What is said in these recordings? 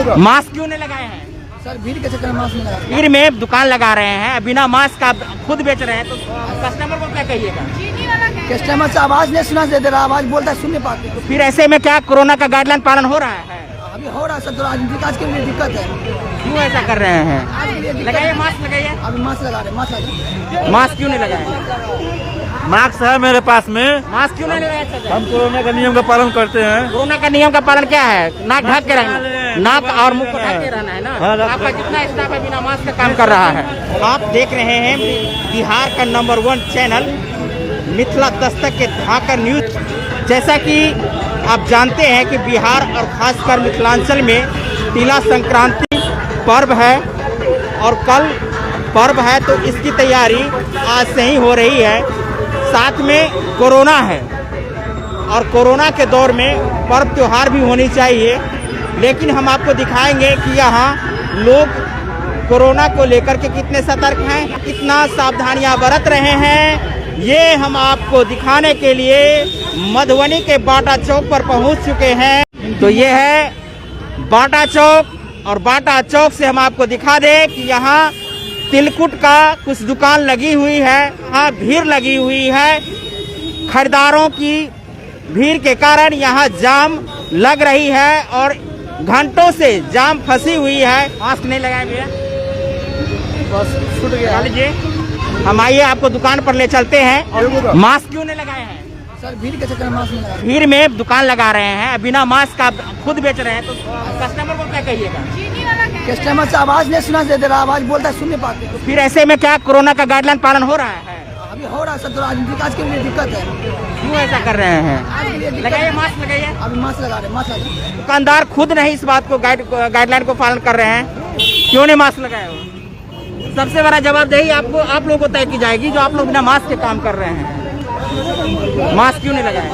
Mask क्यों नहीं लगाए हैं सर? भीड़ के चक्कर में मास्क नहीं लगा। भीड़ में दुकान लगा रहे हैं, बिना मास्क का खुद बेच रहे हैं, तो कस्टमर को क्या कहिएगा? कस्टमर से आवाज नहीं सुना दे रहा, आवाज बोलता है सुन नहीं पाते। तो फिर ऐसे में क्या कोरोना का गाइडलाइन पालन हो रहा है? अभी हो रहा है सर, थोड़ा आज के लिए दिक्कत है। क्यों ऐसा कर रहे हैं? आज के लिए दिक्कत लगाइए है। मास्क, लगाइए। अभी मास्क लगा रहे, मास्क लगा। मास्क क्यों नहीं लगाए? मास्क है मेरे पास में। मास्क क्यों नहीं लगाए? हम कोरोना का नियम का पालन करते हैं। कोरोना का नियम का पालन क्या है? नाक ढक के रहना, नाक और मुंह को ढक के रहना है ना। हाँ, आपका जितना स्टाफ है बिना मास्क का काम कर रहा है। आप देख रहे हैं बिहार का नंबर 1 चैनल मिथिला दस्तक के ढाका न्यूज। जैसा कि आप जानते हैं कि बिहार और खासकर मिथिलांचल में तिला संक्रांति पर्व है और कल पर्व है, तो इसकी तैयारी आज से ही हो रही है। साथ में कोरोना है और कोरोना के दौर में पर्व त्योहार भी होनी चाहिए, लेकिन हम आपको दिखाएंगे कि यहाँ लोग कोरोना को लेकर के कितने सतर्क हैं, कितना सावधानियां बरत रहे हैं। ये हम आपको दिखाने के लिए मधुबनी के बाटा चौक पर पहुंच चुके हैं। तो ये है बाटा चौक और बाटा चौक से हम आपको दिखा दें कि यहाँ तिलकुट का कुछ दुकान लगी हुई है, यहाँ भीड़ लगी हुई है। खरीदारों की भीड़ के कारण यहाँ जाम लग रही है और घंटों से जाम फंसी हुई है। मास्क नहीं लगाए भैया, बस छूट गया। लीजिए, हम आइए आपको दुकान पर ले चलते हैं। और मास्क क्यों नहीं लगाए हैं? सर भीड़ के चक्कर में मास्क नहीं लगा। भीड़ में दुकान लगा रहे हैं, बिना मास्क का खुद बेच रहे हैं, तो कस्टमर को क्या कहिएगा? कस्टमर से आवाज नहीं सुना दे रहा, आवाज बोलता है सुन नहीं पाते। तो फिर ऐसे में क्या कोरोना का गाइडलाइन पालन हो रहा है? अभी हो रहा है सर, थोड़ा आज के लिए दिक्कत है। क्यों ऐसा कर रहे हैं? आज के लिए दिक्कत लगाइए है। मास्क, लगाइए। अभी मास्क लगा रहे, मास्क लगा। दुकानदार खुद नहीं इस बात को गाइडलाइन को पालन कर रहे हैं, क्यों नहीं मास्क लगाए हो? सबसे बड़ा जवाबदेही आपको, आप लोगों को तय की जाएगी जो आप लोग बिना मास्क के काम कर रहे हैं। मास्क क्यों नहीं लगाए?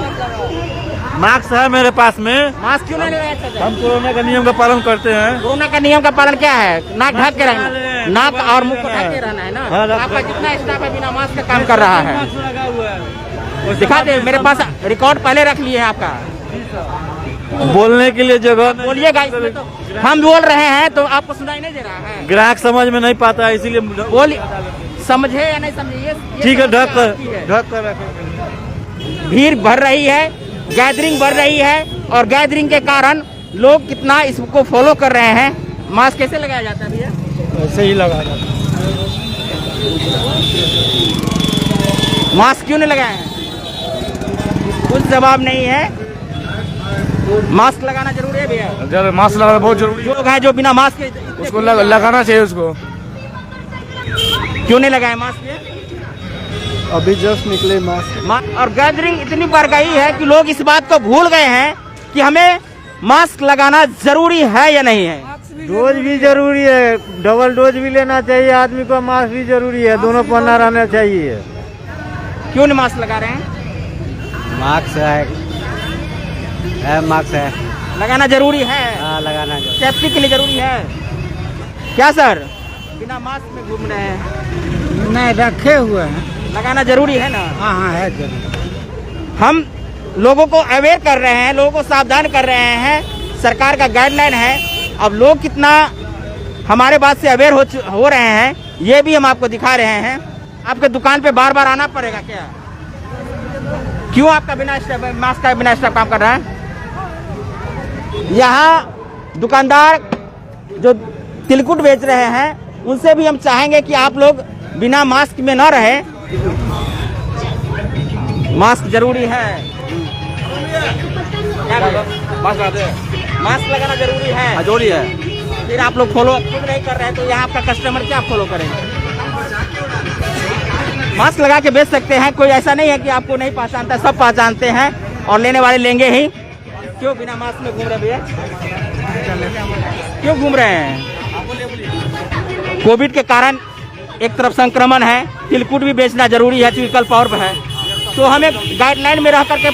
मास्क है मेरे पास में। मास्क क्यों नहीं लगाए? हम कोरोना का नियम का पालन करते हैं। कोरोना का नियम का पालन क्या है? नाक ढक के रहना, नाक और मुंह को ढक के रहना है ना। हाँ, आपका जितना स्टाफ है बिना मास्क का काम कर रहा है। दिखा दे, मेरे पास रिकॉर्ड पहले रख लिए हैं आपका। बोलने के लिए जगह नहीं। बोलिएगा, इसमें तो हम बोल रहे हैं तो आपको सुनाई नहीं दे रहा है। ग्राहक समझ में नहीं पाता है, इसीलिए बोलिए, समझे या नहीं समझे? ये ठीक है, ढक समस्या कर रखें। भीड़ बढ़ रही है, गैदरिंग बढ़ रही है और गैदरिंग के कारण लोग कितना इसको फॉलो कर रहे हैं। मास्क कैसे लगाया जाता है भैया? ऐसे ही लगा जाता है। मास्क क्यों नहीं लगाए हैं? कुछ जवाब नहीं है। मास्क लगाना जरूरी है भैया। मास्क लगाना बहुत जरूरी है। लोग हैं जो बिना मास्क के उसको लगाना चाहिए उसको। क्यों नहीं लगाए मास्क? अभी जस्ट निकले मास्क। और गैदरिंग इतनी बढ़ गई है कि लोग इस बात को भूल गए हैं कि हमें मास्क लगाना जरूरी है या नहीं है। डोज भी जरूरी है, डबल डोज भी लेना चाहिए आदमी को, मास्क भी जरूरी है, दोनों पहना रहना चाहिए। क्यों नहीं मास्क लगा रहे हैं? मास्क है, मास्क है, लगाना जरूरी है। हाँ लगाना चाहिए। सेफ्टी के लिए जरूरी है क्या सर? बिना मास्क में घूम रहे हैं। नहीं रखे हुए हैं। लगाना जरूरी है ना। हाँ हाँ है जरूर। हम लोगों को अवेयर कर रहे हैं, लोगों को सावधान कर रहे हैं। सरकार का गाइडलाइन है, अब लोग कितना हमारे बात से अवेयर हो रहे हैं ये भी हम आपको दिखा रहे हैं। आपके दुकान पे बार बार आना पड़ेगा क्या? क्यों आपका बिना मास्क का बिना स्टाफ काम कर रहा है? यहाँ दुकानदार जो तिलकुट बेच रहे हैं उनसे भी हम चाहेंगे कि आप लोग बिना मास्क में न रहें। मास्क जरूरी है। मास्क लगाना जरूरी है। जरूरी है। फिर आप लोग फॉलो खुद नहीं कर रहे हैं तो यहाँ आपका कस्टमर क्या फॉलो करेंगे? मास्क लगा के बेच सकते हैं, कोई ऐसा नहीं है कि आपको नहीं पहचानता, सब पहचानते हैं और लेने वाले लेंगे ही। क्यों बिना मास्क में घूम रहे भैया? क्यों घूम रहे हैं? कोविड के कारण एक तरफ संक्रमण है, तिलकुट भी बेचना जरूरी है, क्योंकि कल पर्व है। तो हमें गाइडलाइन में रह करके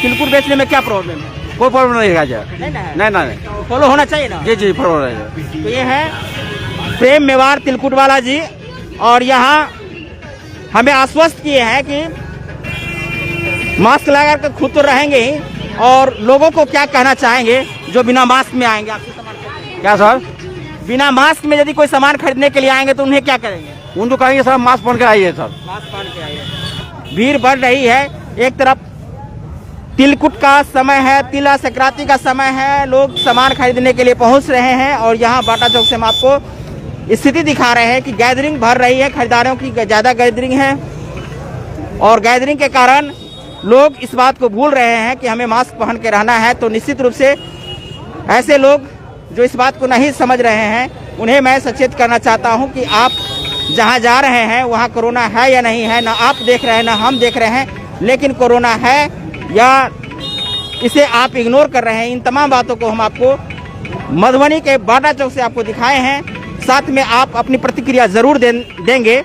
तिलकुट बेचने में क्या प्रॉब्लम है? कोई प्रॉब्लम नहीं है। नहीं नहीं फॉलो होना चाहिए ना। जी जी फॉलो रहेगा। तो ये है प्रेम मेवाड़ तिलकुट वाला जी, और यहाँ हमें आश्वस्त किए हैं कि मास्क लगा कर खुद तो रहेंगे ही, और लोगों को क्या कहना चाहेंगे जो बिना मास्क में आएंगे आपसे सामान क्या सर? बिना मास्क में यदि कोई सामान खरीदने के लिए आएंगे तो उन्हें क्या करेंगे? उनको कहेंगे सर मास्क पहन के आइए सर। मास्क पहन के आइए। भीड़ बढ़ रही है। एक तरफ तिलकुट का समय है, तिला संक्रांति का समय है, लोग सामान खरीदने के लिए पहुंच रहे हैं और यहाँ बाटा चौक से हम आपको स्थिति दिखा रहे हैं कि गैदरिंग भर रही है, खरीदारों की ज़्यादा गैदरिंग है और गैदरिंग के कारण लोग इस बात को भूल रहे हैं कि हमें मास्क पहन के रहना है। तो निश्चित रूप से ऐसे लोग जो इस बात को नहीं समझ रहे हैं उन्हें मैं सचेत करना चाहता हूं कि आप जहां जा रहे हैं वहां कोरोना है या नहीं है, ना आप देख रहे हैं ना हम देख रहे हैं, लेकिन कोरोना है या इसे आप इग्नोर कर रहे हैं। इन तमाम बातों को हम आपको मधुबनी के बाटा चौक से आपको दिखाए हैं। साथ में आप अपनी प्रतिक्रिया ज़रूर देंगे,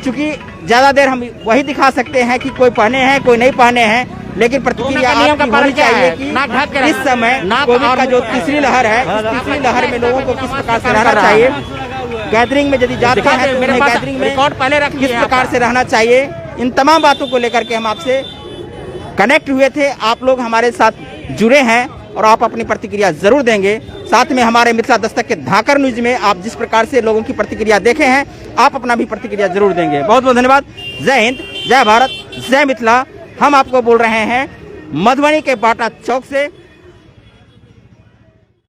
क्योंकि ज़्यादा देर हम वही दिखा सकते हैं कि कोई पहने हैं कोई नहीं पहने हैं, लेकिन प्रतिक्रिया आपकी होनी चाहिए कि इस समय कोविड का जो तीसरी लहर है, इस तीसरी लहर में लोगों को किस प्रकार से रहना चाहिए, गैदरिंग में यदि जाते हैं तो उन्हें गैदरिंग में किस प्रकार से रहना चाहिए, इन तमाम बातों को लेकर के हम आपसे कनेक्ट हुए थे। आप लोग हमारे साथ जुड़े हैं और आप अपनी प्रतिक्रिया ज़रूर देंगे। साथ में हमारे मिथिला दस्तक के धाकर न्यूज में आप जिस प्रकार से लोगों की प्रतिक्रिया देखे हैं, आप अपना भी प्रतिक्रिया जरूर देंगे। बहुत बहुत धन्यवाद। जय हिंद, जय भारत, जय मिथिला। हम आपको बोल रहे हैं मधुबनी के बाटा चौक से।